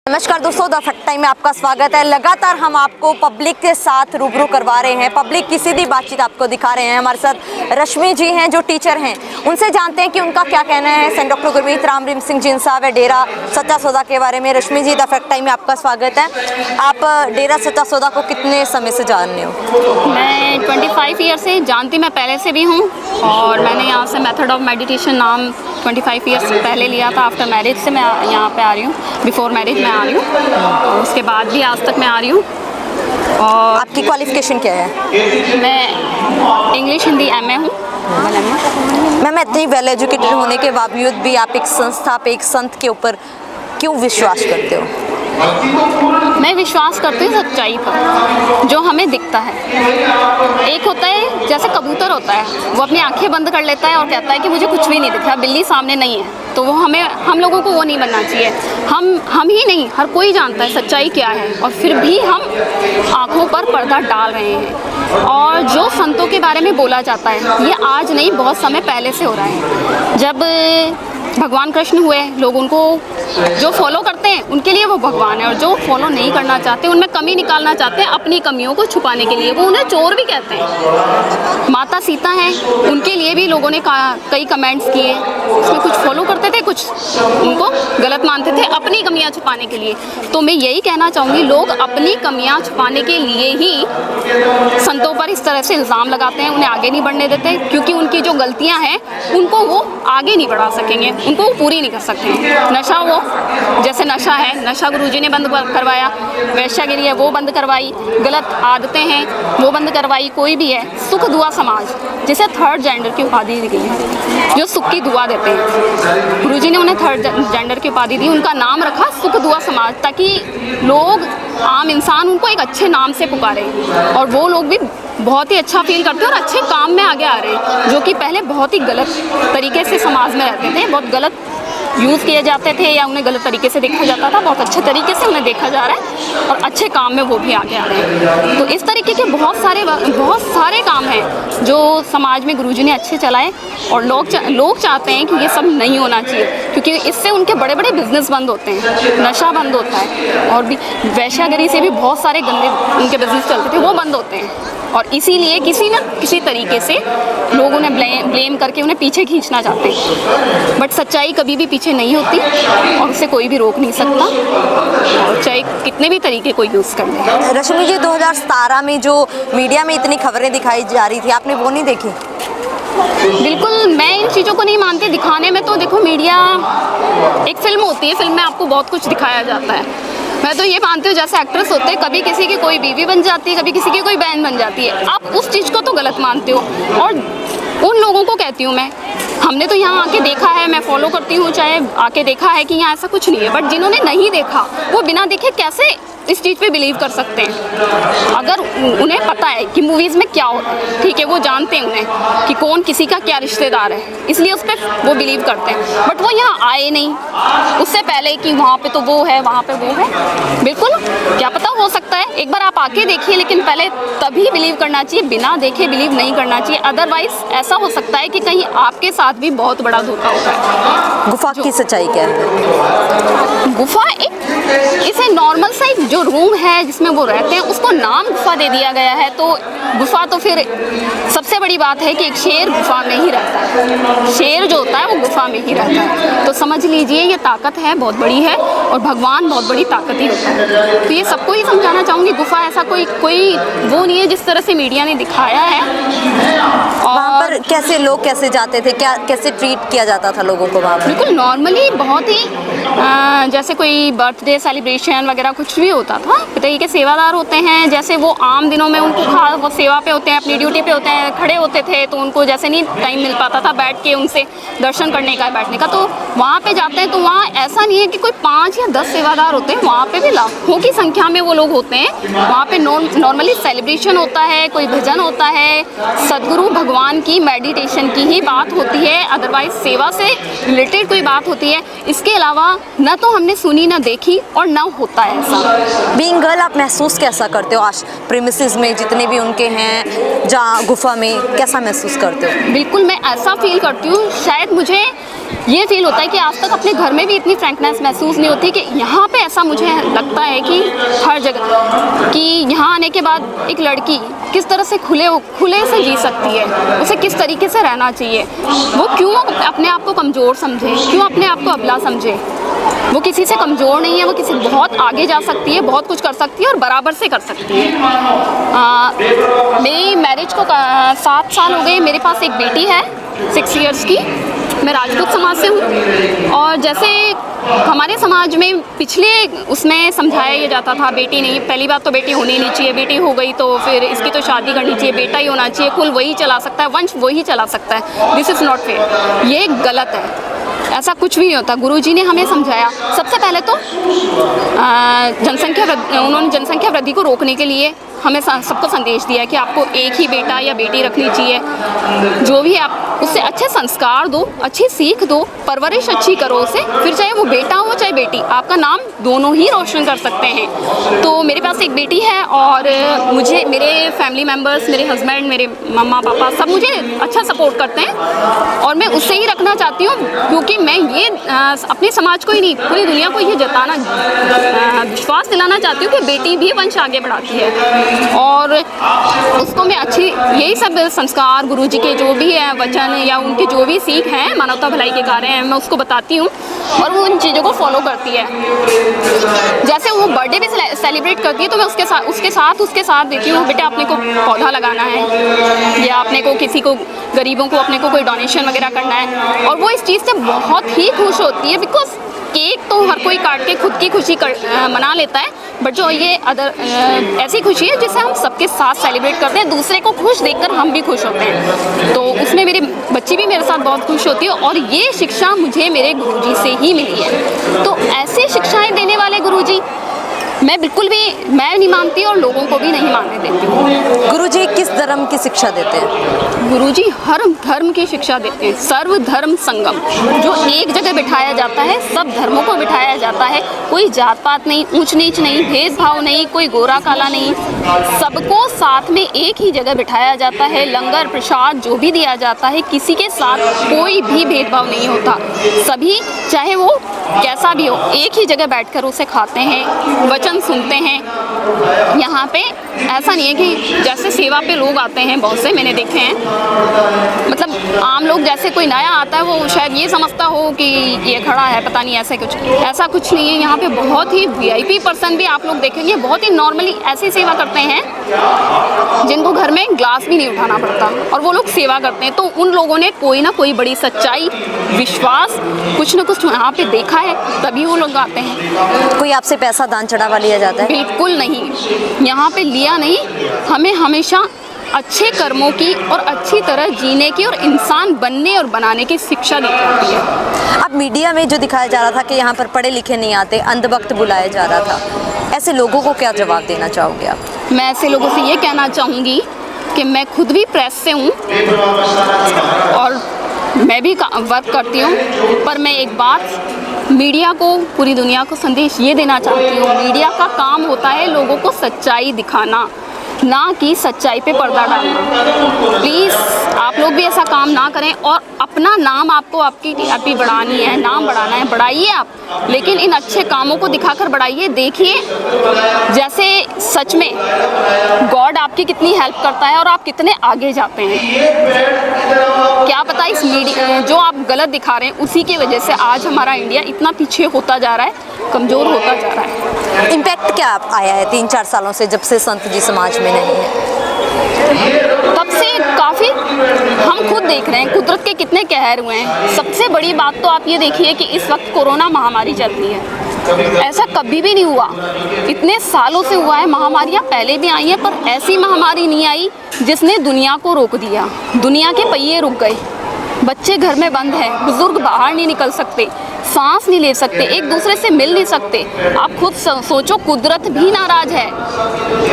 नमस्कार दोस्तों, the fact time में आपका स्वागत है। लगातार हम आपको पब्लिक के साथ रूबरू करवा रहे हैं, पब्लिक की सीधी बातचीत आपको दिखा रहे हैं। हमारे साथ रश्मि जी हैं जो टीचर हैं, उनसे जानते हैं कि उनका क्या कहना है सेंट डॉक्टर गुरमीत राम रहीम सिंह जिंसा व डेरा सच्चा सौदा के बारे में। रश्मि जी, द फैक्ट टाइम में आपका स्वागत है। आप डेरा सच्चा सौदा को कितने समय से जान रहे हो? मैं 25 ईयर से जानती, मैं पहले से भी हूँ और मैंने यहाँ से मेथड ऑफ मेडिटेशन नाम 25 ईयर्स पहले लिया था। आफ्टर मैरिज से मैं यहाँ पे आ रही हूँ, बिफोर मैरिज मैं आ रही हूँ और उसके बाद भी आज तक मैं आ रही हूँ। और आपकी क्वालिफिकेशन क्या है? मैं इंग्लिश हिंदी MA हूँ। मैम, इतनी वेल एजुकेटेड होने के बावजूद भी आप एक संस्था पे, एक संत के ऊपर क्यों विश्वास करते हो? मैं विश्वास करती हूँ सच्चाई पर, जो हमें दिखता है। एक होता है जैसे कबूतर होता है, वो अपनी आंखें बंद कर लेता है और कहता है कि मुझे कुछ भी नहीं दिख रहा, बिल्ली सामने नहीं है। तो वो हम लोगों को वो नहीं बनना चाहिए। हम ही नहीं, हर कोई जानता है सच्चाई क्या है, और फिर भी हम आँखों पर पर्दा डाल रहे हैं। और जो संतों के बारे में बोला जाता है, ये आज नहीं, बहुत समय पहले से हो रहा है। जब भगवान कृष्ण हुए, लोग उनको जो फॉलो करते हैं उनके लिए वो भगवान है, और जो फॉलो नहीं करना चाहते, उनमें कमी निकालना चाहते हैं अपनी कमियों को छुपाने के लिए, वो उन्हें चोर भी कहते हैं। माता सीता हैं, उनके लिए भी लोगों ने कई कमेंट्स किए, उसमें कुछ फॉलो करते थे, कुछ उनको गलत मानते थे अपनी कमियां छुपाने के लिए। तो मैं यही कहना चाहूँगी, लोग अपनी कमियां छुपाने के लिए ही संतों पर इस तरह से इल्ज़ाम लगाते हैं, उन्हें आगे नहीं बढ़ने देते, क्योंकि उनकी जो गलतियाँ हैं उनको वो आगे नहीं बढ़ा सकेंगे, उनको वो पूरी नहीं कर सकते। नशा, वो जैसे नशा है, नशा गुरुजी ने बंद करवाया, वैश्यागिरी है वो बंद करवाई, गलत आदतें हैं वो बंद करवाई। कोई भी है, सुख दुआ समाज, जिसे थर्ड जेंडर की उपाधि दी गई है, जो सुख की दुआ देते हैं, गुरुजी ने उन्हें थर्ड जेंडर की उपाधि दी, उनका नाम रखा सुख दुआ समाज, ताकि लोग, आम इंसान उनको एक अच्छे नाम से पुकारे, और वो लोग भी बहुत ही अच्छा फील करते हैं और अच्छे काम में आगे आ रहे हैं, जो कि पहले बहुत ही गलत तरीके से समाज में रहते थे, बहुत गलत यूज़ किए जाते थे या उन्हें गलत तरीके से देखा जाता था। बहुत अच्छे तरीके से उन्हें देखा जा रहा है और अच्छे काम में वो भी आगे आ रहे हैं। तो इस तरीके के बहुत सारे काम हैं जो समाज में गुरुजी ने अच्छे चलाए, और लोग चाहते हैं कि ये सब नहीं होना चाहिए, क्योंकि इससे उनके बड़े बड़े बिजनेस बंद होते हैं, नशा बंद होता है, और भी वैश्यागिरी से भी बहुत सारे गंदे उनके बिजनेस चलते थे, वो बंद होते हैं। और इसीलिए किसी न किसी तरीके से लोग उन्हें ब्लेम करके उन्हें पीछे खींचना चाहते हैं, बट सच्चाई कभी भी पीछे नहीं होती और उसे कोई भी रोक नहीं सकता, और चाहे कितने भी तरीके को यूज़ कर ले। रश्मि जी, 2017 में जो मीडिया में इतनी खबरें दिखाई जा रही थी, आपने वो नहीं देखी? बिल्कुल, मैं इन चीज़ों को नहीं मानती। दिखाने में तो देखो, मीडिया एक फिल्म होती है, फिल्म में आपको बहुत कुछ दिखाया जाता है। मैं तो ये मानती हूँ, जैसे एक्ट्रेस होते हैं, कभी किसी की कोई बीवी बन जाती है, कभी किसी की कोई बहन बन जाती है। आप उस चीज़ को तो गलत मानते हो, और उन लोगों को कहती हूँ मैं, हमने तो यहाँ आके देखा है, मैं फॉलो करती हूँ, चाहे आके देखा है कि यहाँ ऐसा कुछ नहीं है, बट जिन्होंने नहीं देखा, वो बिना देखे कैसे इस चीज़ पे बिलीव कर सकते हैं? अगर उन्हें पता है कि मूवीज़ में क्या होता है, ठीक है, वो जानते हैं उन्हें कि कौन किसी का क्या रिश्तेदार है, इसलिए उस पर वो बिलीव करते हैं। बट वो यहाँ आए नहीं उससे पहले कि वहाँ पे तो वो है, वहाँ पे वो है। बिल्कुल, क्या पता, हो सकता है, एक बार आप आके देखिए, लेकिन पहले तभी बिलीव करना चाहिए, बिना देखे बिलीव नहीं करना चाहिए। अदरवाइज ऐसा हो सकता है कि कहीं आपके साथ भी बहुत बड़ा धोखा होता है। गुफा की सच्चाई क्या है? गुफा इसे नॉर्मल सा जो रूम है जिसमें वो रहते हैं, उसको नाम गुफा दे दिया गया है। तो गुफा तो फिर सबसे बड़ी बात है कि एक शेर गुफा में ही रहता है, शेर जो होता है वो गुफा में ही रहता है। तो समझ लीजिए ये ताकत है, बहुत बड़ी है, और भगवान बहुत बड़ी ताकत ही होता है। तो ये सबको ही समझाना चाहूँगी, गुफा ऐसा कोई वो नहीं है जिस तरह से मीडिया ने दिखाया है। वहाँ पर कैसे लोग कैसे जाते थे, क्या कैसे ट्रीट किया जाता था लोगों को वहाँ पर? बिल्कुल नॉर्मली, बहुत ही जैसे कोई बर्थडे सेलिब्रेशन वगैरह कुछ भी होता था, पिताजी के सेवादार होते हैं, जैसे वो आम दिनों में उनको वो सेवा पे होते हैं, अपनी ड्यूटी पे होते हैं, खड़े होते थे, तो उनको जैसे नहीं टाइम मिल पाता था बैठ के उनसे दर्शन करने का, बैठने का, तो वहाँ पे जाते हैं। तो वहाँ ऐसा नहीं है कि कोई 5 या 10 सेवादार होते हैं, वहाँ पे भी लाखों की संख्या में वो लोग होते हैं। वहाँ पे नॉर्मली सेलिब्रेशन होता है, कोई भजन होता है, सदगुरु भगवान की मेडिटेशन की ही बात होती है, अदरवाइज सेवा से रिलेटेड कोई बात होती है। इसके अलावा न तो हमने सुनी, न देखी, और न होता है ऐसा। बीइंग गर्ल, आप महसूस कैसा करते हो आज प्रीमिसेस में, जितने भी उनके हैं, जहाँ गुफा में कैसा महसूस करते हो? बिल्कुल, मैं ऐसा फील करती हूँ, शायद मुझे ये फील होता है कि आज तक अपने घर में भी इतनी फ्रैंकनेस महसूस नहीं होती कि यहाँ पे ऐसा मुझे लगता है कि हर जगह कि यहाँ आने के बाद एक लड़की किस तरह से खुले से जी सकती है, उसे किस तरीके से रहना चाहिए, वो क्यों अपने आप को कमज़ोर समझे, क्यों अपने आप को अबला समझे। वो किसी से कमज़ोर नहीं है, वो किसी बहुत आगे जा सकती है, बहुत कुछ कर सकती है और बराबर से कर सकती है। मेरी मैरिज को 7 साल हो गए। मेरे पास एक बेटी है 6 इयर्स की। मैं राजपूत समाज से हूँ और जैसे हमारे समाज में पिछले उसमें समझाया जाता था बेटी नहीं, पहली बात तो बेटी होनी नहीं चाहिए, बेटी हो गई तो फिर इसकी तो शादी करनी चाहिए, बेटा ही होना चाहिए, कुल वही चला सकता है, वंश वही चला सकता है। दिस इज़ नॉट फेयर, ये गलत है, ऐसा कुछ भी नहीं होता। गुरुजी ने हमें समझाया। सबसे पहले तो उन्होंने जनसंख्या वृद्धि को रोकने के लिए हमें सबको संदेश दिया कि आपको एक ही बेटा या बेटी रखनी चाहिए। जो भी आप उससे अच्छे संस्कार दो, अच्छी सीख दो, परवरिश अच्छी करो उसे, फिर चाहे वो बेटा हो चाहे बेटी, आपका नाम दोनों ही रोशन कर सकते हैं। तो मेरे पास एक बेटी है और मुझे मेरे फैमिली मेम्बर्स, मेरे हस्बैंड, मेरे मम्मा पापा सब मुझे अच्छा सपोर्ट करते हैं और मैं उससे ही रखना चाहती हूँ, क्योंकि मैं ये अपने समाज को ही नहीं पूरी दुनिया को ये जताना विश्वास दिलाना चाहती हूँ कि बेटी भी वंश आगे बढ़ाती है और उसको मैं अच्छी यही सब संस्कार गुरुजी के जो भी है वचन या उनके जो भी सीख हैं, मानवता भलाई के कार्य हैं, मैं उसको बताती हूँ और वो उन चीज़ों को फॉलो करती है। जैसे वो बर्थडे भी सेलिब्रेट करती है तो मैं उसके साथ देती हूँ, बेटा अपने को पौधा लगाना है या अपने को किसी को गरीबों को अपने को कोई डोनेशन वगैरह करना है और वो इस चीज़ से बहुत ही खुश होती है। बिकॉज केक तो हर कोई काट के खुद की खुशी मना लेता है, बट जो ये ऐसी खुशी है जिसे हम सबके साथ सेलिब्रेट करते हैं, दूसरे को खुश देखकर हम भी खुश होते हैं। तो उसमें मेरी बच्ची भी मेरे साथ बहुत खुश होती है और ये शिक्षा मुझे मेरे गुरुजी से ही मिली है। तो ऐसी शिक्षाएं देने वाले गुरुजी मैं नहीं मानती और लोगों को भी नहीं मानने देती हूँ। गुरुजी किस धर्म की शिक्षा देते हैं? गुरुजी हर धर्म की शिक्षा देते हैं। सर्व धर्म संगम, जो एक जगह बिठाया जाता है, सब धर्मों को बिठाया जाता है। कोई जात पात नहीं, ऊंच नीच नहीं, भेदभाव नहीं, कोई गोरा काला नहीं, सबको साथ में एक ही जगह बिठाया जाता है। लंगर प्रसाद जो भी दिया जाता है, किसी के साथ कोई भी भेदभाव नहीं होता। सभी चाहे वो कैसा भी हो, एक ही जगह बैठकर उसे खाते हैं, वचन सुनते हैं। यहाँ पे ऐसा नहीं है कि जैसे सेवा पे लोग आते हैं, बहुत से मैंने देखे हैं, मतलब आम लोग जैसे कोई नया आता है वो शायद ये समझता हो कि ये खड़ा है पता नहीं, ऐसा कुछ नहीं है। यहाँ पे बहुत ही VIP पर्सन भी आप लोग देखेंगे, बहुत ही नॉर्मली ऐसी सेवा करते हैं जिनको घर में ग्लास भी नहीं उठाना पड़ता और वो लोग सेवा करते हैं। तो उन लोगों ने कोई ना कोई बड़ी सच्चाई, विश्वास, कुछ ना कुछ यहाँ पे देखा है, तभी वो लोग आते हैं। कोई आपसे पैसा दान चढ़ावा लिया जाता है? बिल्कुल नहीं, यहाँ पे लिया नहीं। हमें हमेशा अच्छे कर्मों की और अच्छी तरह जीने की और इंसान बनने और बनाने की शिक्षा दी जाती है। अब मीडिया में जो दिखाया जा रहा था कि यहाँ पर पढ़े लिखे नहीं आते, अंधभक्त बुलाया जा रहा था, ऐसे लोगों को क्या जवाब देना चाहोगे आप? मैं ऐसे लोगों से ये कहना चाहूँगी कि मैं खुद भी प्रेस से हूँ और मैं भी वर्क करती हूँ, पर मैं एक बात मीडिया को, पूरी दुनिया को संदेश ये देना चाहती हूँ, मीडिया का काम होता है लोगों को सच्चाई दिखाना, ना कि सच्चाई पे पर्दा डालना। प्लीज़ आप लोग भी ऐसा काम ना करें और अपना नाम, आपको आपकी TRP बढ़ानी है, नाम बढ़ाना है, बढ़ाइए आप, लेकिन इन अच्छे कामों को दिखाकर बढ़ाइए। देखिए जैसे सच में गॉड आपकी कितनी हेल्प करता है और आप कितने आगे जाते हैं। क्या पता इस मीडिया जो आप गलत दिखा रहे हैं उसी की वजह से आज हमारा इंडिया इतना पीछे होता जा रहा है, कमज़ोर होता जा रहा है। इम्पैक्ट क्या आया है 3-4 सालों से जब से संत जी समाज में नहीं है? तब से काफ़ी हम खुद देख रहे हैं कुदरत के कितने कहर हुए हैं। सबसे बड़ी बात तो आप ये देखिए कि इस वक्त कोरोना महामारी चल रही है, ऐसा कभी भी नहीं हुआ, इतने सालों से हुआ है। महामारियाँ पहले भी आई हैं पर ऐसी महामारी नहीं आई जिसने दुनिया को रोक दिया। दुनिया के पहिए रुक गए, बच्चे घर में बंद हैं, बुजुर्ग बाहर नहीं निकल सकते, सांस नहीं ले सकते, एक दूसरे से मिल नहीं सकते। आप खुद सोचो, कुदरत भी नाराज है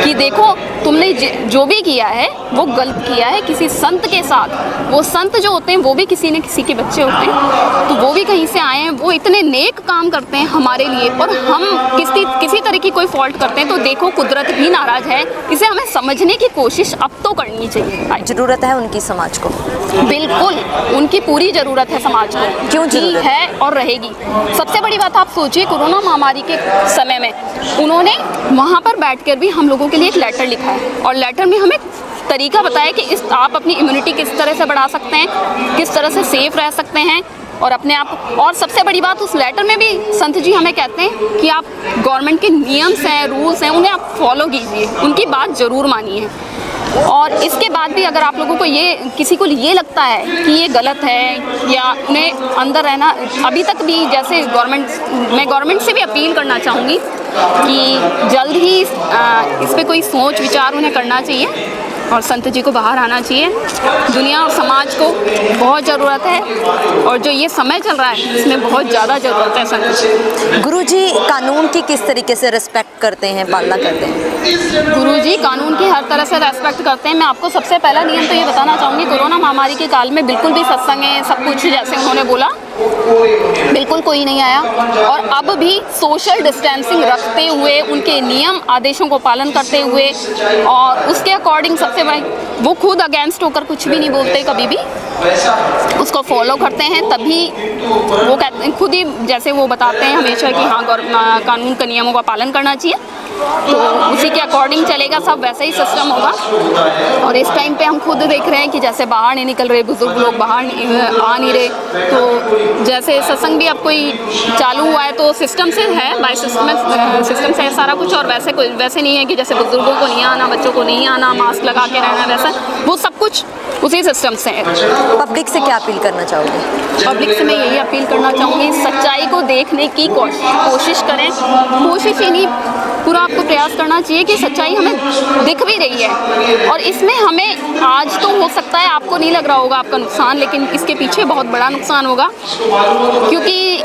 कि देखो तुमने जो भी किया है वो गलत किया है किसी संत के साथ। वो संत जो होते हैं वो भी किसी न किसी के बच्चे होते हैं, तो वो भी कहीं से आए हैं वो इतने नेक काम करते हैं हमारे लिए, और हम किसी तरह की कोई फॉल्ट करते हैं तो देखो कुदरत भी नाराज़ है। इसे हमें समझने की कोशिश अब तो करनी चाहिए। ज़रूरत है उनकी समाज को, बिल्कुल उनकी पूरी ज़रूरत है समाज को, क्यों ज़रूरत है और रहेगी। सबसे बड़ी बात आप सोचिए, कोरोना महामारी के समय में उन्होंने वहाँ पर बैठकर भी हम लोगों के लिए एक लेटर लिखा है, और लेटर में हमें तरीका बताया कि आप अपनी इम्यूनिटी किस तरह से बढ़ा सकते हैं, किस तरह से सेफ रह सकते हैं और अपने आप। और सबसे बड़ी बात, उस लेटर में भी संत जी हमें कहते हैं कि आप गवर्नमेंट के नियम्स हैं, रूल्स हैं, उन्हें आप फॉलो कीजिए, उनकी बात ज़रूर मानिए। और इसके बाद भी अगर आप लोगों को किसी को ये लगता है कि ये गलत है या उन्हें अंदर रहना, अभी तक भी जैसे मैं गवर्नमेंट से भी अपील करना चाहूँगी कि जल्द ही इस पे कोई सोच विचार उन्हें करना चाहिए और संत जी को बाहर आना चाहिए। दुनिया और समाज को बहुत ज़रूरत है, और जो ये समय चल रहा है इसमें बहुत ज़्यादा ज़रूरत है संत जी। गुरुजी कानून की किस तरीके से रिस्पेक्ट करते हैं, पालना करते हैं? गुरुजी कानून की हर तरह से रेस्पेक्ट करते हैं। मैं आपको सबसे पहला नियम तो ये बताना चाहूँगी, कोरोना महामारी के काल में बिल्कुल भी सत्संग है सब कुछ जैसे उन्होंने बोला, बिल्कुल कोई नहीं आया। और अब भी सोशल डिस्टेंसिंग रखते हुए, उनके नियम आदेशों को पालन करते हुए और उसके अकॉर्डिंग, सबसे बड़ी वो खुद अगेंस्ट होकर कुछ भी नहीं बोलते, कभी भी उसको फॉलो करते हैं। तभी वो कहते हैं, खुद ही जैसे वो बताते हैं हमेशा कि हाँ कानून के नियमों का पालन करना चाहिए, तो उसी के अकॉर्डिंग चलेगा, सब वैसे ही सिस्टम होगा। और इस टाइम पे हम खुद देख रहे हैं कि जैसे बाहर नहीं निकल रहे, बुजुर्ग लोग बाहर आ नहीं रहे, तो जैसे सत्संग भी अब कोई चालू हुआ है तो सिस्टम से है, बाय सिस्टम से है सारा कुछ। और वैसे नहीं है कि जैसे बुजुर्गों को नहीं आना, बच्चों को नहीं आना, मास्क लगा के रहना, वैसा वो सब कुछ उसी सिस्टम से है। पब्लिक से क्या अपील करना चाहोगे? पब्लिक से मैं यही अपील करना चाहूँगी, सच्चाई को देखने की कोशिश करें। कोशिश ही नहीं, पूरा आपको प्रयास करना चाहिए कि सच्चाई हमें दिख भी रही है, और इसमें हमें आज तो हो सकता है आपको नहीं लग रहा होगा आपका नुकसान, लेकिन इसके पीछे बहुत बड़ा नुकसान होगा, क्योंकि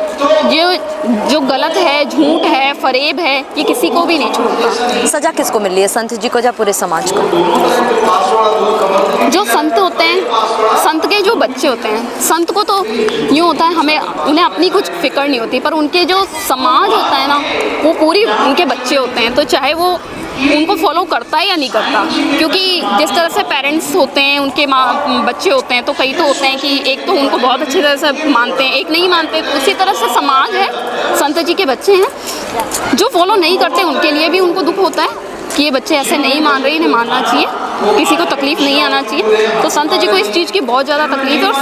जो गलत है, झूठ है, फरेब है, ये किसी को भी नहीं छोड़ता। सजा किसको मिल रही है, संत जी को या पूरे समाज को? जो संत होते हैं, संत के जो बच्चे होते हैं, संत को तो यूँ होता है उन्हें अपनी कुछ फिक्र नहीं होती, पर उनके जो समाज होता है ना, वो पूरी उनके बच्चे होते हैं, तो चाहे वो उनको फॉलो करता है या नहीं करता। क्योंकि जिस तरह से पेरेंट्स होते हैं, उनके बच्चे होते हैं, तो कई तो होते हैं कि एक तो उनको बहुत अच्छी तरह से मानते हैं, एक नहीं मानते। उसी तरह से समाज है, संत जी के बच्चे हैं जो फॉलो नहीं करते, उनके लिए भी उनको दुख होता है कि ये बच्चे ऐसे नहीं मान रहे, इन्हें मानना चाहिए, किसी को तकलीफ़ नहीं आना चाहिए। तो संत जी को इस चीज़ की बहुत ज़्यादा तकलीफ है, और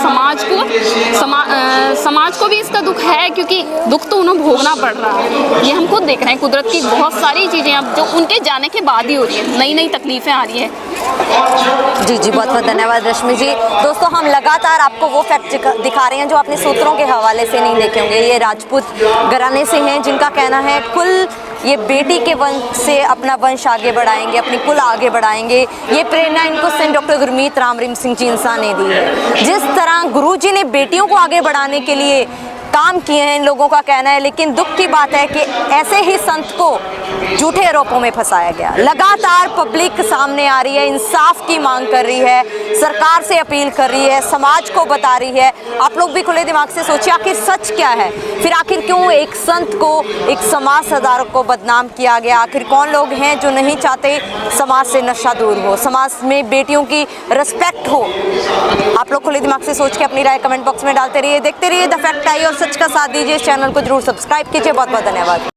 समाज को भी इसका दुख है, क्योंकि दुख तो उन्हें भोगना पड़ रहा है। ये हम खुद देख रहे हैं, कुदरत की बहुत सारी चीज़ें अब जो उनके जाने के बाद ही हो रही है, नई नई तकलीफ़ें आ रही हैं। जी बहुत बहुत धन्यवाद रश्मि जी। दोस्तों, हम लगातार आपको वो फैक्ट दिखा रहे हैं जो आपने सूत्रों के हवाले से नहीं देखे होंगे। ये राजपूत घराने से हैं जिनका कहना है कुल ये बेटी के वंश से अपना वंश आगे बढ़ाएंगे, अपनी कुल आगे बढ़ाएंगे। ये प्रेरणा इनको संत डॉक्टर गुरमीत राम रहीम सिंह जी इंसान ने दी है। जिस तरह गुरुजी ने बेटियों को आगे बढ़ाने के लिए काम किए हैं, इन लोगों का कहना है, लेकिन दुख की बात है कि ऐसे ही संत को झूठे आरोपों में फंसाया गया। लगातार पब्लिक सामने आ रही है, इंसाफ की मांग कर रही है, सरकार से अपील कर रही है, समाज को बता रही है। आप लोग भी खुले दिमाग से सोचिए आखिर सच क्या है, फिर आखिर क्यों एक संत को, एक समाज सुधारक को बदनाम किया गया। आखिर कौन लोग हैं जो नहीं चाहते समाज से नशा दूर हो, समाज में बेटियों की रिस्पेक्ट हो। आप लोग खुले दिमाग से सोच के अपनी राय कमेंट बॉक्स में डालते रहिए, देखते रहिए द फैक्ट आई, और सच का साथ दीजिए। इस चैनल को जरूर सब्सक्राइब कीजिए। बहुत बहुत धन्यवाद।